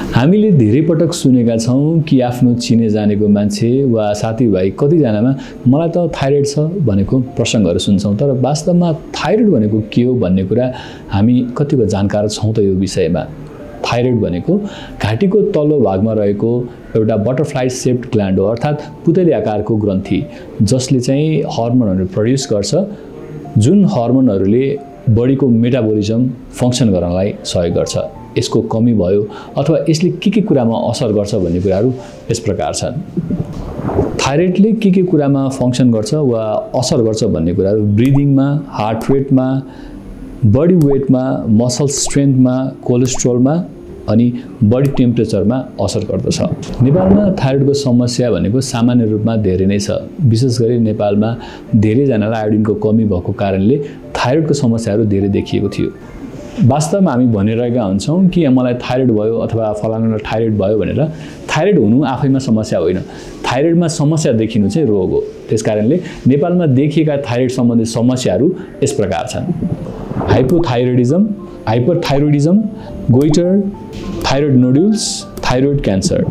हामीले धेरै पटक सुनेका छौं कि आफ्नो चिने जानेको मान्छे वा साथीभाइ कतिजनामा मलाई त थाइरोइड छ भनेको प्रसङ्गहरू सुन्छौं, तर वास्तवमा थाइरोइड भनेको के हो भन्ने कुरा हामी कतिको जानकार छौं त यो विषयमा। थाइरोइड भनेको घाँटीको तल्लो भागमा रहेको एउटा बटरफ्लाई शेप्ड ग्ल्यान्ड हो, अर्थात् पुतली आकारको ग्रन्थि, जसले चाहिँ हर्मोनहरू प्रड्युस गर्छ, जुन हर्मोनहरूले बडीको मेटाबोलिजम फङ्क्सन गर्नलाई सहयोग गर्छ। यसको कमी भयो अथवा यसले के कुरामा असर गर्छ भन्ने कुराहरू यस प्रकार छन्। थाइरोइडले के कुरामा फङ्क्सन गर्छ वा असर गर्छ भन्ने कुराहरू ब्रिदिङमा, हार्ट रेटमा, बडी वेटमा, मसल स्ट्रेन्थमा, कोलेस्ट्रोलमा अनि बडी टेम्परेचरमा असर गर्दछ। नेपालमा थाइरोइडको समस्या भनेको सामान्य रूपमा धेरै नै छ। विशेष गरी नेपालमा धेरैजनालाई आयोडिनको कमी भएको कारणले थाइरोइडको समस्याहरू धेरै देखिएको थियो। वास्तवमा हामी भनिरहेका हुन्छौं कि मलाई थाइरोइड भयो अथवा फलानालाई थाइरोइड भयो भनेर। थाइरोइड हुनु आफैमा समस्या होइन, थाइरोइडमा समस्या देखिनु चाहिँ रोग हो। त्यसकारणले नेपालमा देखिएका थाइरोइड सम्बन्धी समस्याहरू यस प्रकार छन्: hypothyroidism, hyperthyroidism, goitre, thyroid nodules, thyroid cancer.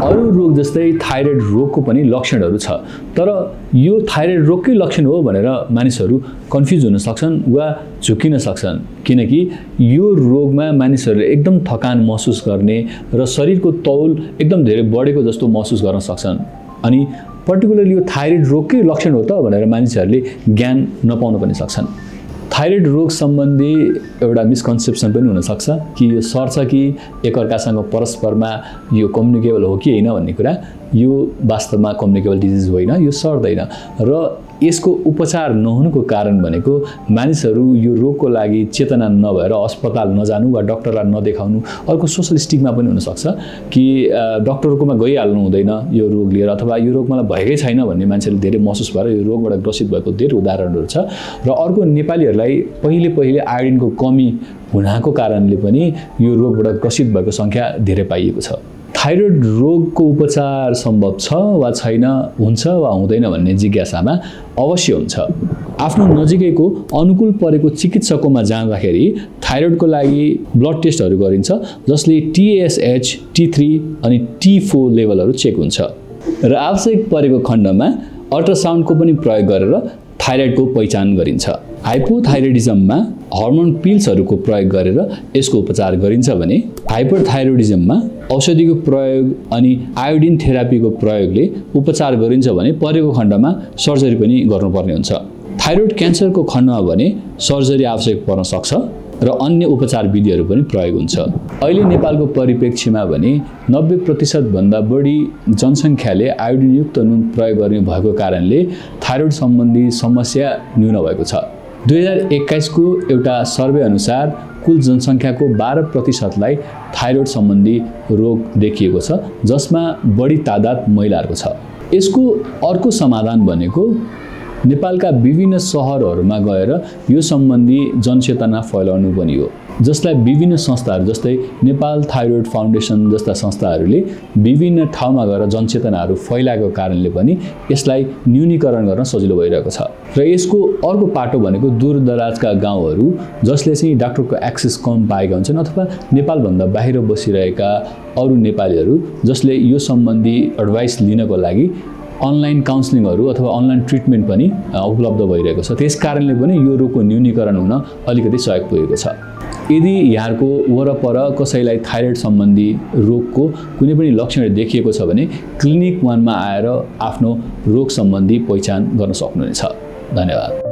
अरू रोग जस्तै थाइरोइड रोगको पनि लक्षणहरू छ, तर यो थाइरोइड रोगकै लक्षण हो भनेर मानिसहरू कन्फ्युज हुन सक्छन् वा झुकिन सक्छन्, किनकि यो रोगमा मानिसहरूले एकदम थकान महसुस गर्ने र शरीरको तौल एकदम धेरै बढेको जस्तो महसुस गर्न सक्छन्। अनि पर्टिकुलरली यो थाइरोइड रोगकै लक्षण हो त भनेर मानिसहरूले ज्ञान नपाउन पनि सक्छन्। थाइरोइड रोग सम्बन्धी एउटा मिसकन्सेप्सन पनि हुन सक्छ कि यो सर्छ कि एकअर्कासँग परस्परमा यो कम्युनिकेबल हो कि होइन भन्ने कुरा। यो वास्तवमा कम्युनिकेबल डिजिज होइन, यो सर्दैन। र यसको उपचार नहुनुको कारण भनेको मानिसहरू यो रोगको लागि चेतना नभएर अस्पताल नजानु वा डक्टरलाई नदेखाउनु। अर्को सोशल स्टिग्मा पनि हुन सक्छ कि डक्टरकोमा गइहाल्नु हुँदैन यो रोग लिएर, अथवा यो रोग मलाई भएकै छैन भन्ने मान्छेले धेरै महसुस भएर यो रोगबाट ग्रसित भएको धेरै उदाहरणहरू छ। र अर्को नेपालीहरूलाई पहिले आयोडिनको कमी हुनाको कारणले पनि यो रोगबाट ग्रसित भएको संख्या धेरै पाइएको छ। थाइरोइड रोगको उपचार सम्भव छ वा छैन, हुन्छ वा हुँदैन भन्ने जिज्ञासामा अवश्य हुन्छ। आफ्नो नजिकैको अनुकूल परेको चिकित्सककोमा जाँदाखेरि थाइरोइडको लागि ब्लड टेस्टहरू गरिन्छ, जसले TSH, T3 अनि T4 लेभलहरू चेक हुन्छ। र आवश्यक परेको खण्डमा अल्ट्रासाउन्डको पनि प्रयोग गरेर थाइरोइडको पहिचान गरिन्छ। हाइपोथाइरोइडिजममा हर्मोन पिल्सहरूको प्रयोग गरेर यसको उपचार गरिन्छ भने हाइपरथाइरोइडिजममा औषधिको प्रयोग अनि आयोडिन थेरापीको प्रयोगले उपचार गरिन्छ भने परेको खण्डमा सर्जरी पनि गर्नुपर्ने हुन्छ। थाइरोइड क्यान्सरको खण्डमा भने सर्जरी आवश्यक पर्न सक्छ र अन्य उपचार विधिहरू पनि प्रयोग हुन्छ। अहिले नेपालको परिप्रेक्ष्यमा भने 90% भन्दा बढी जनसङ्ख्याले आयोडिनयुक्त नुन प्रयोग गर्ने भएको कारणले थाइरोइड सम्बन्धी समस्या न्यून भएको छ। 2021 को एउटा सर्वे अनुसार कुल जनसङ्ख्याको 12%लाई थाइरोइड सम्बन्धी रोग देखिएको छ, जसमा बढी तादाद महिलाहरूको छ। यसको अर्को समाधान भनेको नेपालका विभिन्न सहरहरूमा गएर यो सम्बन्धी जनचेतना फैलाउनु पनि हो, जसलाई विभिन्न संस्थाहरू जस्तै नेपाल थाइरोइड फाउन्डेसन जस्ता संस्थाहरूले विभिन्न ठाउँमा गएर जनचेतनाहरू फैलाएको कारणले पनि यसलाई न्यूनीकरण गर्न सजिलो भइरहेको छ। र यसको अर्को पाटो भनेको दूरदराजका गाउँहरू जसले चाहिँ डाक्टरको एक्सेस कम पाएका हुन्छन्, अथवा नेपालभन्दा बाहिर बसिरहेका अरू नेपालीहरू जसले यो सम्बन्धी एडभाइस लिनको लागि अनलाइन काउन्सिलिङहरू अथवा अनलाइन ट्रिटमेन्ट पनि उपलब्ध भइरहेको छ। त्यस कारणले पनि यो रोगको न्यूनीकरण हुन अलिकति सहयोग पुगेको छ। यदि यहाँको वरपर कसैलाई थाइरोइड सम्बन्धी रोगको कुनै पनि लक्षणहरू देखिएको छ भने क्लिनिक 1 मा आएर आफ्नो रोग सम्बन्धी पहिचान गर्न सक्नुहुनेछ। धन्यवाद।